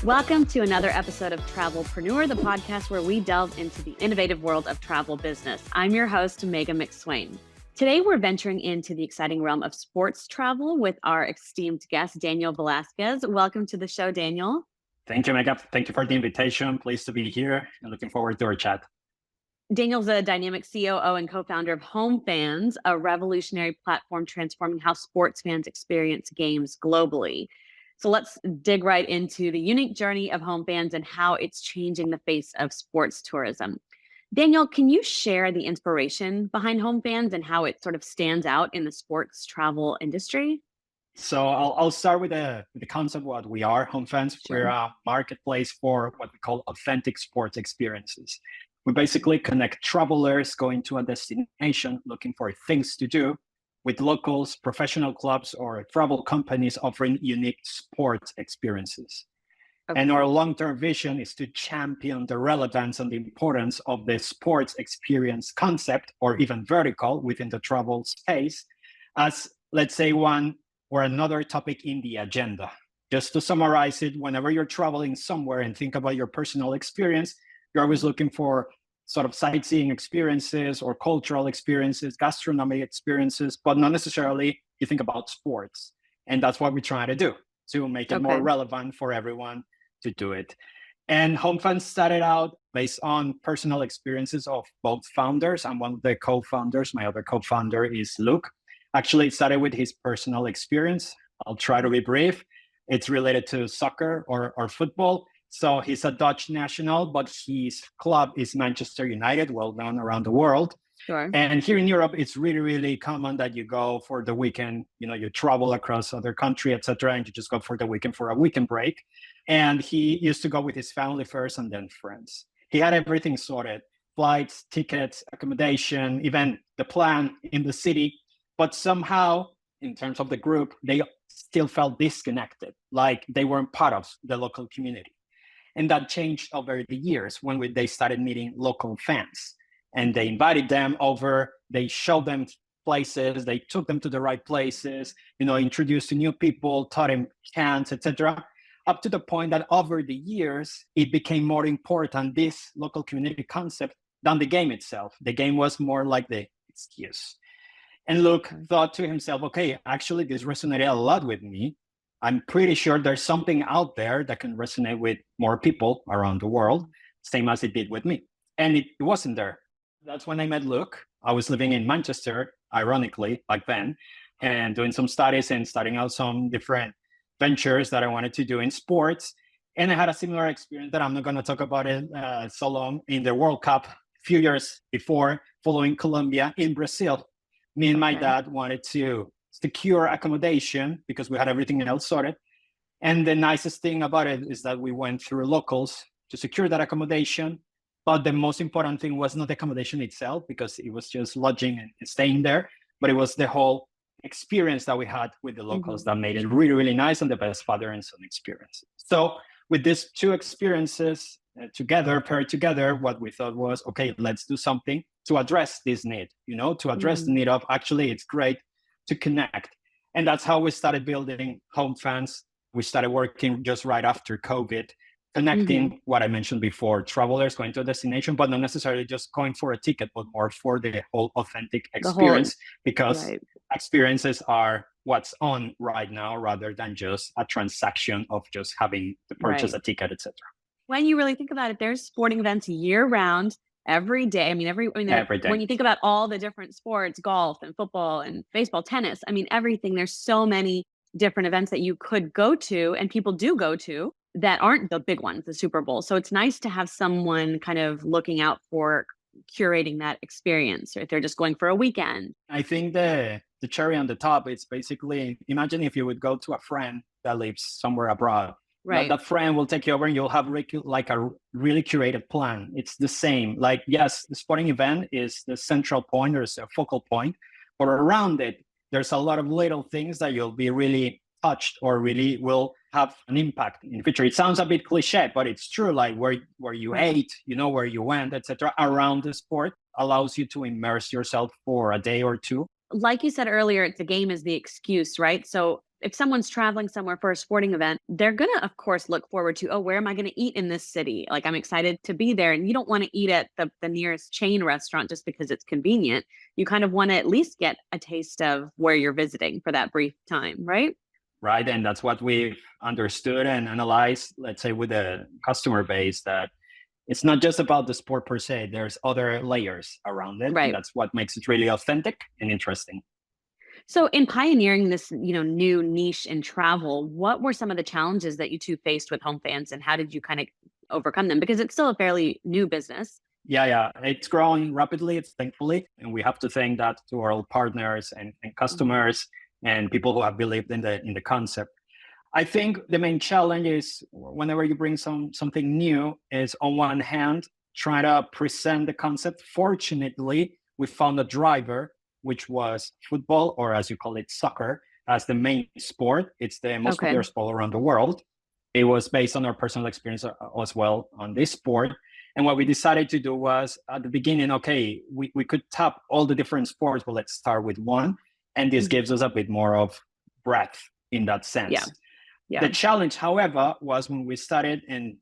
Welcome to another episode of Travel-Preneur, the podcast where we delve into the innovative world of travel business. I'm your host, Megan McSwain. Today, we're venturing into the exciting realm of sports travel with our esteemed guest, Daniel Velasquez. Welcome to the show, Daniel. Thank you, Megan. Thank you for the invitation. Pleased to be here and looking forward to our chat. Daniel's a dynamic COO and co-founder of Homefans, a revolutionary platform transforming how sports fans experience games globally. So let's dig right into the unique journey of Homefans and how it's changing the face of sports tourism. Daniel, can you share the inspiration behind Homefans and how it sort of stands out in the sports travel industry? So I'll start with the concept of what we are, Homefans. Sure. We're a marketplace for what we call authentic sports experiences. We basically connect travelers going to a destination looking for things to do with locals, professional clubs, or travel companies offering unique sports experiences. Okay. And our long-term vision is to champion the relevance and the importance of the sports experience concept, or even vertical within the travel space, as, let's say, one or another topic in the agenda. Just to summarize it, whenever you're traveling somewhere and think about your personal experience, you're always looking for sort of sightseeing experiences or cultural experiences, gastronomic experiences, but not necessarily you think about sports. And that's what we're trying to do, to make it more relevant for everyone to do it. And Homefans started out based on personal experiences of both founders. I'm one of the co-founders. My other co-founder is Luke. Actually, it started with his personal experience. I'll try to be brief. It's related to soccer or football. So he's a Dutch national, but his club is Manchester United, well known around the world. Sure. And here in Europe, it's really, really common that you go for the weekend, you travel across other country, etc., and you just go for the weekend for a weekend break. And he used to go with his family first and then friends. He had everything sorted, flights, tickets, accommodation, even the plan in the city. But somehow, in terms of the group, they still felt disconnected, like they weren't part of the local community. And that changed over the years when they started meeting local fans. And they invited them over, they showed them places, they took them to the right places, introduced to new people, taught them chants, etc. Up to the point that over the years, it became more important, this local community concept, than the game itself. The game was more like the excuse. And Luke thought to himself, okay, actually, this resonated a lot with me. I'm pretty sure there's something out there that can resonate with more people around the world, same as it did with me. And it wasn't there. That's when I met Luke. I was living in Manchester, ironically, back then, and doing some studies and starting out some different ventures that I wanted to do in sports. And I had a similar experience that I'm not going to talk about it so long in the World Cup a few years before, following Colombia in Brazil. Me and my dad wanted to secure accommodation because we had everything else sorted. And the nicest thing about it is that we went through locals to secure that accommodation. But the most important thing was not the accommodation itself, because it was just lodging and staying there, but it was the whole experience that we had with the locals that made it really, really nice, and the best father and son experience. So with these two experiences paired together, what we thought was, okay, let's do something to address this need, to address the need of, actually, it's great to connect. And that's how we started building Homefans. We started working just right after COVID, connecting what I mentioned before, travelers going to a destination, but not necessarily just going for a ticket, but more for the whole authentic experience, because experiences are what's on right now, rather than just a transaction of just having to purchase a ticket, etc. When you really think about it, there's sporting events year round. Every day. Every day. When you think about all the different sports, golf and football and baseball, tennis, everything, there's so many different events that you could go to and people do go to that aren't the big ones, the Super Bowl. So it's nice to have someone kind of looking out for curating that experience, or if they're just going for a weekend. I think the cherry on the top, it's basically, imagine if you would go to a friend that lives somewhere abroad. Right. That friend will take you over and you'll have like a really curated plan. It's the same. Like, yes, the sporting event is the central point, there's a focal point, but around it, there's a lot of little things that you'll be really touched or really will have an impact in the future. It sounds a bit cliche, but it's true. Like where you ate, where you went, etc. around the sport allows you to immerse yourself for a day or two. Like you said earlier, the game is the excuse, right? So if someone's traveling somewhere for a sporting event, they're going to, of course, look forward to, oh, where am I going to eat in this city? Like, I'm excited to be there. And you don't want to eat at the nearest chain restaurant just because it's convenient. You kind of want to at least get a taste of where you're visiting for that brief time, right? Right. And that's what we've understood and analyzed, let's say, with the customer base, that it's not just about the sport per se. There's other layers around it. Right. And that's what makes it really authentic and interesting. So in pioneering this, new niche in travel, what were some of the challenges that you two faced with Homefans, and how did you kind of overcome them? Because it's still a fairly new business. Yeah. It's growing rapidly, it's thankfully. And we have to thank that to our partners and customers and people who have believed in the concept. I think the main challenge is whenever you bring something new is, on one hand, try to present the concept. Fortunately, we found a driver, which was football, or as you call it, soccer, as the main sport. It's the most popular sport around the world. It was based on our personal experience as well on this sport. And what we decided to do was, at the beginning, okay, we could tap all the different sports, but let's start with one. And this gives us a bit more of breadth in that sense. Yeah. The challenge, however, was when we started and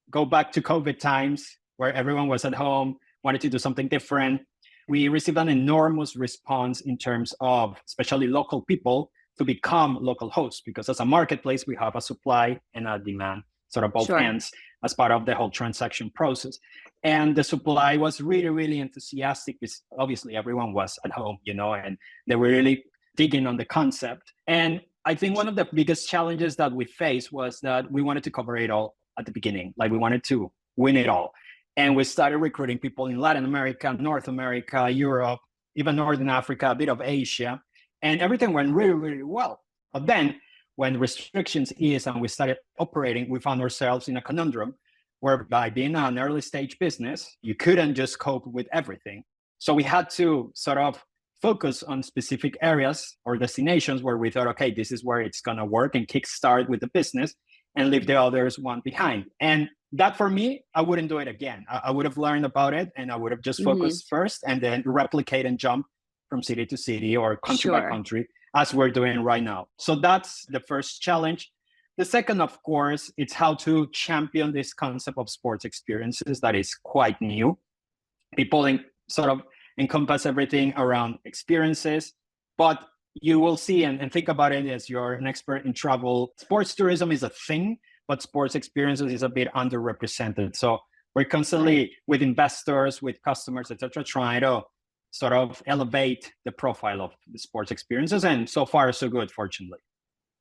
go back to COVID times where everyone was at home, wanted to do something different. We received an enormous response in terms of especially local people to become local hosts, because as a marketplace, we have a supply and a demand, sort of both ends, as part of the whole transaction process. And the supply was really, really enthusiastic, because obviously everyone was at home, and they were really digging on the concept. And I think one of the biggest challenges that we faced was that we wanted to cover it all at the beginning. Like, we wanted to win it all. And we started recruiting people in Latin America, North America, Europe, even Northern Africa, a bit of Asia. And everything went really, really well. But then when restrictions eased and we started operating, we found ourselves in a conundrum whereby, being an early stage business, you couldn't just cope with everything. So we had to sort of focus on specific areas or destinations where we thought, okay, this is where it's going to work, and kickstart with the business and leave the others one behind. And that, for me, I wouldn't do it again. I would have learned about it, and I would have just focused first and then replicate and jump from city to city or country by country, as we're doing right now. So that's the first challenge. The second, of course, it's how to champion this concept of sports experiences that is quite new. People sort of encompass everything around experiences, but you will see and think about it as you're an expert in travel. Sports tourism is a thing, but sports experiences is a bit underrepresented. So we're constantly, with investors, with customers, etc., trying to sort of elevate the profile of the sports experiences. And so far, so good, fortunately.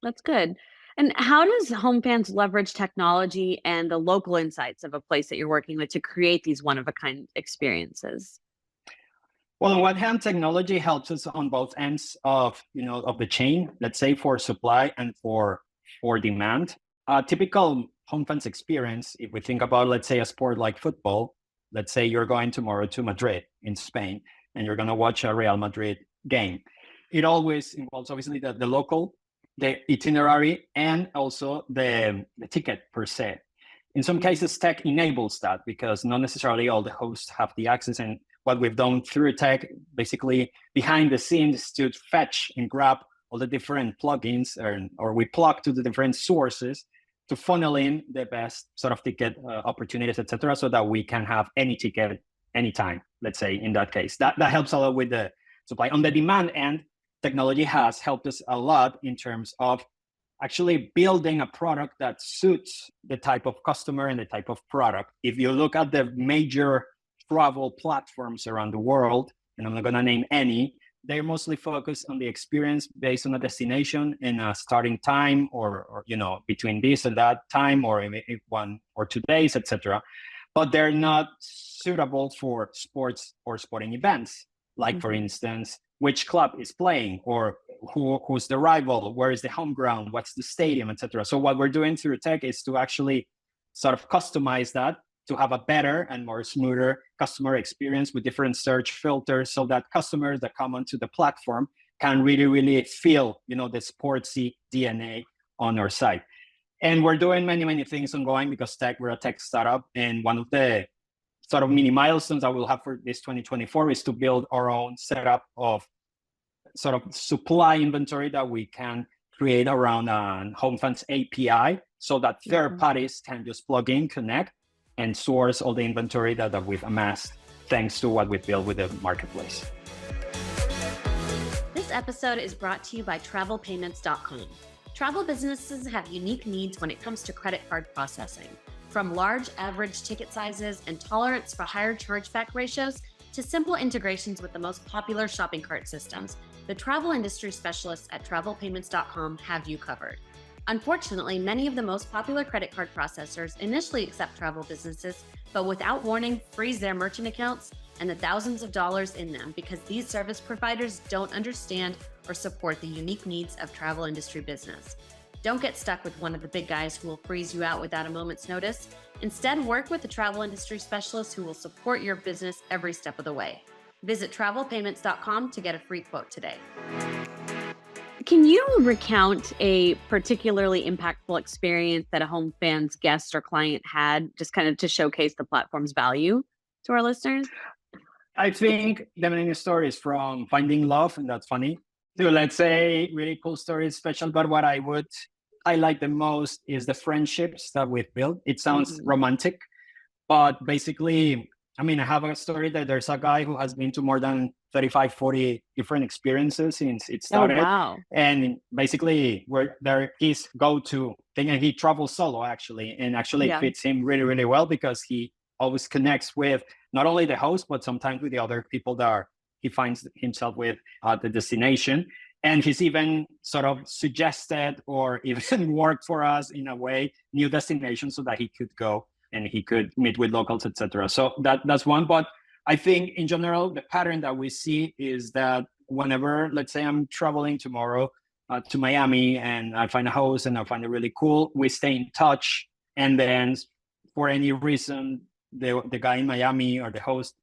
That's good. And how does Homefans leverage technology and the local insights of a place that you're working with to create these one-of-a-kind experiences? Well, on one hand, technology helps us on both ends of the chain, let's say, for supply and for demand. A typical Homefans experience, if we think about, let's say, a sport like football, let's say you're going tomorrow to Madrid in Spain, and you're going to watch a Real Madrid game. It always involves, obviously, the local, the itinerary, and also the ticket per se. In some cases, tech enables that, because not necessarily all the hosts have the access. And what we've done through tech, basically behind the scenes, to fetch and grab all the different plugins, or we plug to the different sources to funnel in the best sort of ticket opportunities, etc., so that we can have any ticket anytime, let's say, in that case. That helps a lot with the supply. On the demand end, technology has helped us a lot in terms of actually building a product that suits the type of customer and the type of product. If you look at the major travel platforms around the world, and I'm not going to name any, they're mostly focused on the experience based on a destination and a starting time, or between this and that time, or 1 or 2 days, etc. But they're not suitable for sports or sporting events. Like, for instance, which club is playing, or who's the rival, where is the home ground, what's the stadium, etc. So what we're doing through tech is to actually sort of customize that to have a better and more smoother customer experience with different search filters, so that customers that come onto the platform can really, really feel, the sportsy DNA on our site. And we're doing many, many things ongoing, because we're a tech startup. And one of the sort of mini milestones that we'll have for this 2024 is to build our own setup of sort of supply inventory that we can create around an Homefans API so that third parties can just plug in, connect, and source all the inventory that we've amassed thanks to what we've built with the marketplace. This episode is brought to you by Travel-Payments.com. Travel businesses have unique needs when it comes to credit card processing. From large average ticket sizes and tolerance for higher chargeback ratios to simple integrations with the most popular shopping cart systems, the travel industry specialists at Travel-Payments.com have you covered. Unfortunately, many of the most popular credit card processors initially accept travel businesses, but without warning, freeze their merchant accounts and the thousands of dollars in them because these service providers don't understand or support the unique needs of travel industry business. Don't get stuck with one of the big guys who will freeze you out without a moment's notice. Instead, work with the travel industry specialist who will support your business every step of the way. Visit Travel-Payments.com to get a free quote today. Can you recount a particularly impactful experience that a Homefans guest or client had, just kind of to showcase the platform's value to our listeners? I think the main story is from finding love, and that's funny, to, let's say, really cool stories, special. But what I like the most is the friendships that we've built. It sounds romantic, but basically, I mean, I have a story that there's a guy who has been to more than 35, 40 different experiences since it started. Oh, wow. And basically, we're there, his go-to thing, and he travels solo, actually. And actually, it fits him really, really well because he always connects with not only the host, but sometimes with the other people that he finds himself with at the destination. And he's even sort of suggested or even worked for us in a way, new destinations so that he could go and he could meet with locals, etc. So that's one. But I think in general, the pattern that we see is that whenever, let's say I'm traveling tomorrow to Miami and I find a host and I find it really cool, we stay in touch. And then for any reason, the guy in Miami or the host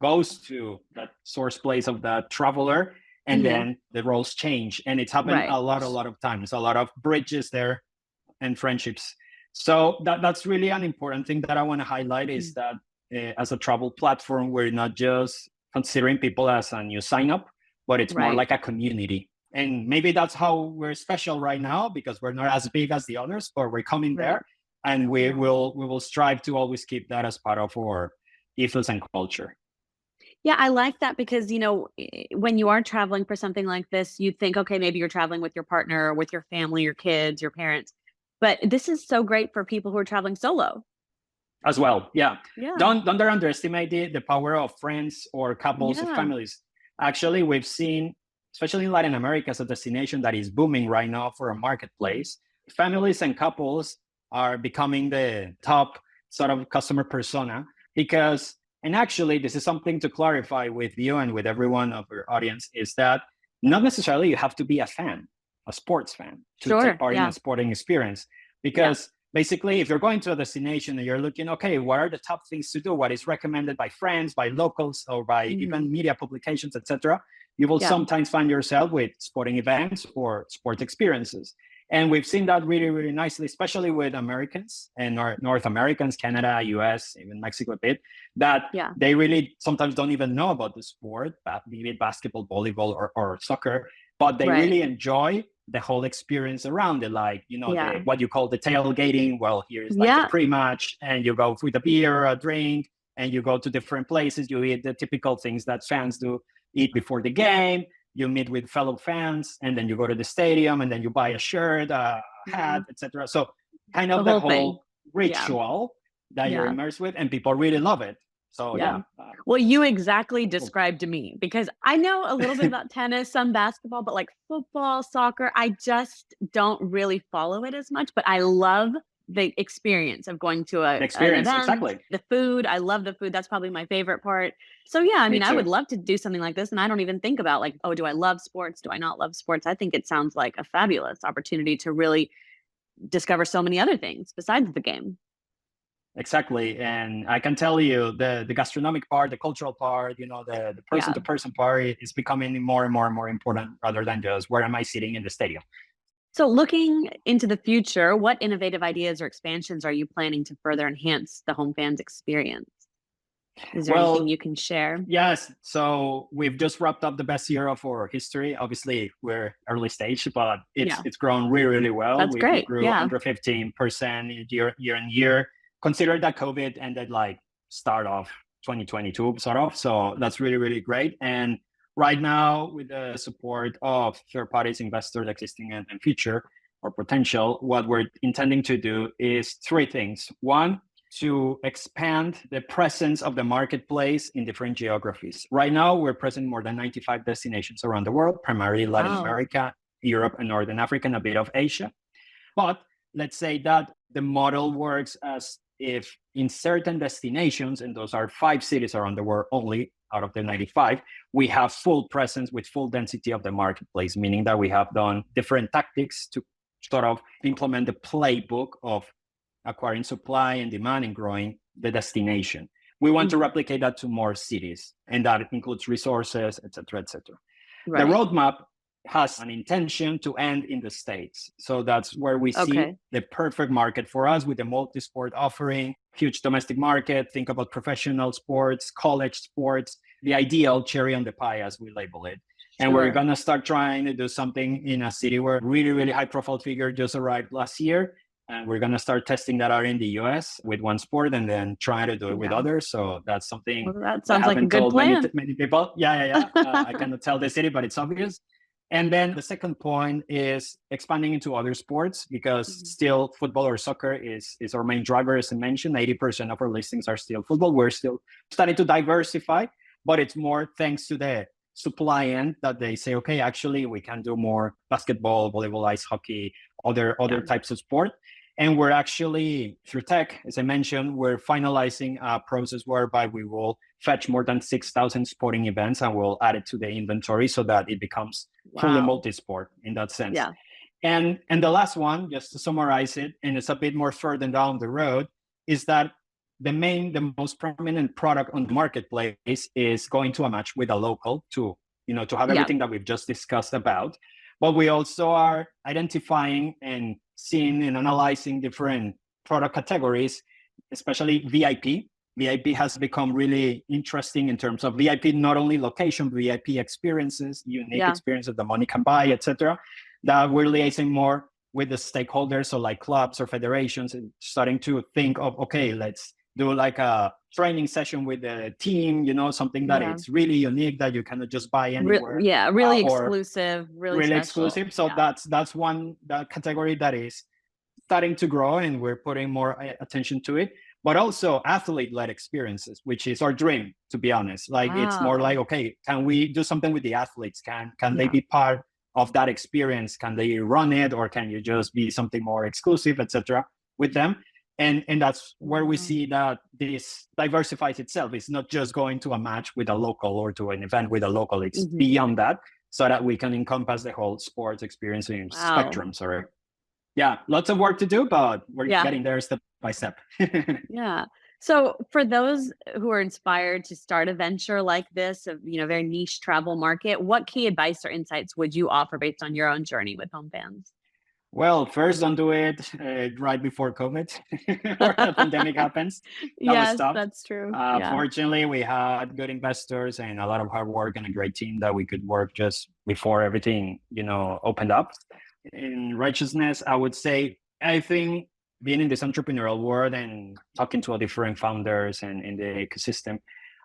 goes to that source place of that traveler, and then the roles change. And it's happened a lot of times, a lot of bridges there and friendships. So that's really an important thing that I want to highlight is that as a travel platform, we're not just considering people as a new sign up, but it's more like a community. And maybe that's how we're special right now because we're not as big as the others, but we're coming there. And we will strive to always keep that as part of our ethos and culture. Yeah, I like that because, you know, when you are traveling for something like this, you think, okay, maybe you're traveling with your partner or with your family, your kids, your parents. But this is so great for people who are traveling solo. As well, yeah. Don't underestimate the power of friends or couples or families. Actually, we've seen, especially in Latin America, as a destination that is booming right now for a marketplace, families and couples are becoming the top sort of customer persona because, and actually this is something to clarify with you and with everyone of your audience, is that not necessarily you have to be a fan, a sports fan, to take part in a sporting experience. Because basically, if you're going to a destination and you're looking, okay, what are the top things to do? What is recommended by friends, by locals, or by even media publications, etc., you will sometimes find yourself with sporting events or sports experiences. And we've seen that really, really nicely, especially with Americans and North Americans, Canada, US, even Mexico a bit, that they really sometimes don't even know about the sport, be it basketball, volleyball, or soccer, but they really enjoy the whole experience around it. Like, you know, what you call the tailgating. Well, here's like the pre-match and you go with a beer or a drink and you go to different places. You eat the typical things that fans do, eat before the game. You meet with fellow fans, and then you go to the stadium, and then you buy a shirt, a hat, etc. So kind of the whole ritual that you're immersed with, and people really love it. So well, you exactly described me because I know a little bit about tennis, some basketball, but like football, soccer, I just don't really follow it as much. But I love the experience of going to an event, the food. I love the food. That's probably my favorite part. So yeah, I mean, I would love to do something like this. And I don't even think about like, oh, do I love sports? Do I not love sports? I think it sounds like a fabulous opportunity to really discover so many other things besides the game. Exactly. And I can tell you the gastronomic part, the cultural part, you know, the person to person part is becoming more and more and more important rather than just where am I sitting in the stadium. So looking into the future, what innovative ideas or expansions are you planning to further enhance the Homefans experience? Is there anything you can share? Yes. So we've just wrapped up the best year of our history. Obviously, we're early stage, but it's grown really, really well. That's We great. grew 115% year on year. Consider that COVID ended like start of 2022, sort of. So that's really, really great. And right now, with the support of third parties, investors, existing and future or potential, what we're intending to do is three things. One, to expand the presence of the marketplace in different geographies. Right now, we're present in more than 95 destinations around the world, primarily Latin America, Europe, and Northern Africa, and a bit of Asia. But let's say that the model works as if in certain destinations, and those are 5 cities around the world only out of the 95, we have full presence with full density of the marketplace, meaning that we have done different tactics to sort of implement the playbook of acquiring supply and demand and growing the destination. We want to replicate that to more cities, and that includes resources, et cetera, et cetera. Right. The roadmap has an intention to end in the States. So that's where we see the perfect market for us with the multi-sport offering, huge domestic market. Think about professional sports, college sports, the ideal cherry on the pie, as we label it. And we're going to start trying to do something in a city where really, really high profile figure just arrived last year. And we're going to start testing that out in the US with one sport and then try to do it with others. So that's something that sounds like a good plan. Many people. I cannot tell the city, but it's obvious. And then the second point is expanding into other sports, because still football or soccer is our main driver. As I mentioned, 80% of our listings are still football. We're still starting to diversify, but it's more thanks to the supply end that they say, okay, actually we can do more basketball, volleyball, ice hockey, other types of sport. And we're actually, through tech, as I mentioned, we're finalizing a process whereby we will fetch more than 6,000 sporting events and we'll add it to the inventory so that it becomes fully multi-sport in that sense. Yeah. And the last one, just to summarize it, and it's a bit more further down the road, is that the most prominent product on the marketplace is going to a match with a local to have everything that we've just discussed about. But we also are identifying and seeing and analyzing different product categories, especially VIP. VIP has become really interesting in terms of VIP, not only location, VIP experiences, unique experiences that money can buy, etc. That we're liaising more with the stakeholders, so like clubs or federations, and starting to think of, okay, let's do like a training session with the team, something that it's really unique that you cannot just buy anywhere. Really exclusive, really special. Exclusive. So that's one that category that is starting to grow, and we're putting more attention to it. But also athlete-led experiences, which is our dream, to be honest. Like it's more like, okay, can we do something with the athletes? Can they be part of that experience? Can they run it, or can you just be something more exclusive, etc., with them? And that's where we see that this diversifies itself. It's not just going to a match with a local or to an event with a local. It's beyond that, so that we can encompass the whole sports experience spectrum. Sorry. Yeah, lots of work to do, but we're getting there step by step. So for those who are inspired to start a venture like this, of very niche travel market, what key advice or insights would you offer based on your own journey with Homefans? Well, first, don't do it right before COVID or the pandemic happens. Yes, that's true. Fortunately, we had good investors and a lot of hard work and a great team that we could work just before everything, opened up. In righteousness, I would say, I think being in this entrepreneurial world and talking to different founders and in the ecosystem,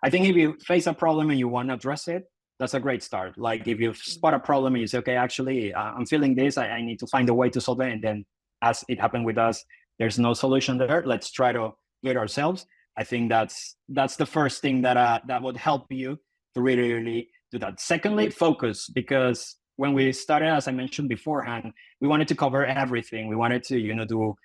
I think if you face a problem and you want to address it, that's a great start. Like if you spot a problem and you say, okay, actually, I'm feeling this, I need to find a way to solve it. And then as it happened with us, there's no solution there. Let's try to do it ourselves. I think that's the first thing that would help you to really, really do that. Secondly, focus, because when we started, as I mentioned beforehand, we wanted to cover everything. We wanted to, do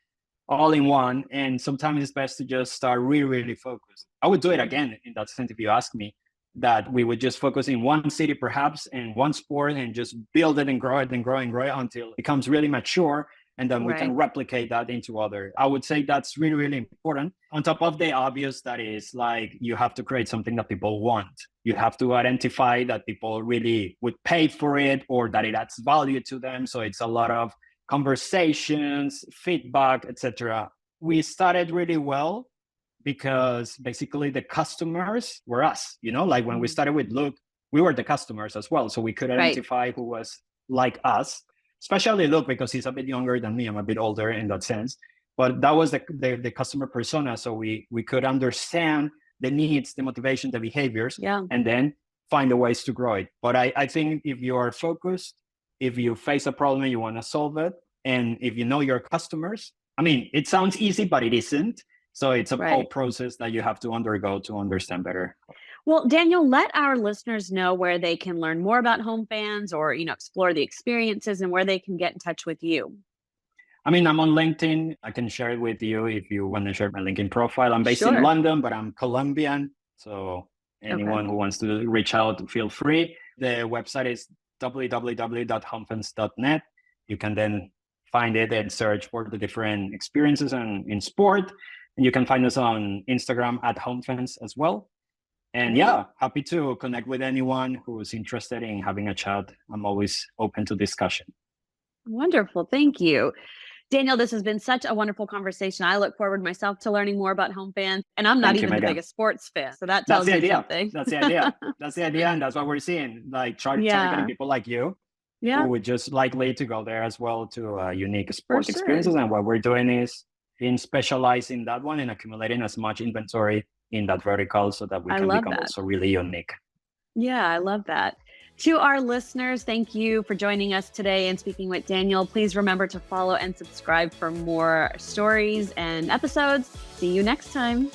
all in one. And sometimes it's best to just start really, really focused. I would do it again in that sense if you ask me, that we would just focus in one city perhaps and one sport and just build it and grow it and grow and grow it until it becomes really mature. And then we can replicate that into other. I would say that's really, really important. On top of the obvious, that is like, you have to create something that people want. You have to identify that people really would pay for it or that it adds value to them. So it's a lot of conversations, feedback, etc. We started really well, because basically the customers were us, like when we started with Luke, we were the customers as well. So we could identify who was like us, especially Luke, because he's a bit younger than me. I'm a bit older in that sense. But that was the customer persona. So we could understand the needs, the motivation, the behaviors, and then find the ways to grow it. But I think if you are focused, if you face a problem and you want to solve it, and if you know your customers, I mean, it sounds easy, but it isn't. So it's a whole process that you have to undergo to understand better. Well, Daniel, let our listeners know where they can learn more about Homefans or, explore the experiences and where they can get in touch with you. I mean, I'm on LinkedIn. I can share it with you if you want to share my LinkedIn profile. I'm based in London, but I'm Colombian. So anyone who wants to reach out, feel free. The website is www.homefans.net. You can then find it and search for the different experiences in sport. And you can find us on Instagram at Homefans as well. And happy to connect with anyone who is interested in having a chat. I'm always open to discussion. Wonderful. Thank you. Daniel, this has been such a wonderful conversation. I look forward myself to learning more about Homefans. And I'm not even the biggest sports fan. So that tells you something. That's the idea. That's the idea. And that's what we're seeing. Like targeting people like you who would just likely to go there as well to unique sports experiences. And what we're doing is specializing that one and accumulating as much inventory in that vertical so that we can become also really unique. Yeah, I love that. To our listeners, thank you for joining us today and speaking with Daniel. Please remember to follow and subscribe for more stories and episodes. See you next time.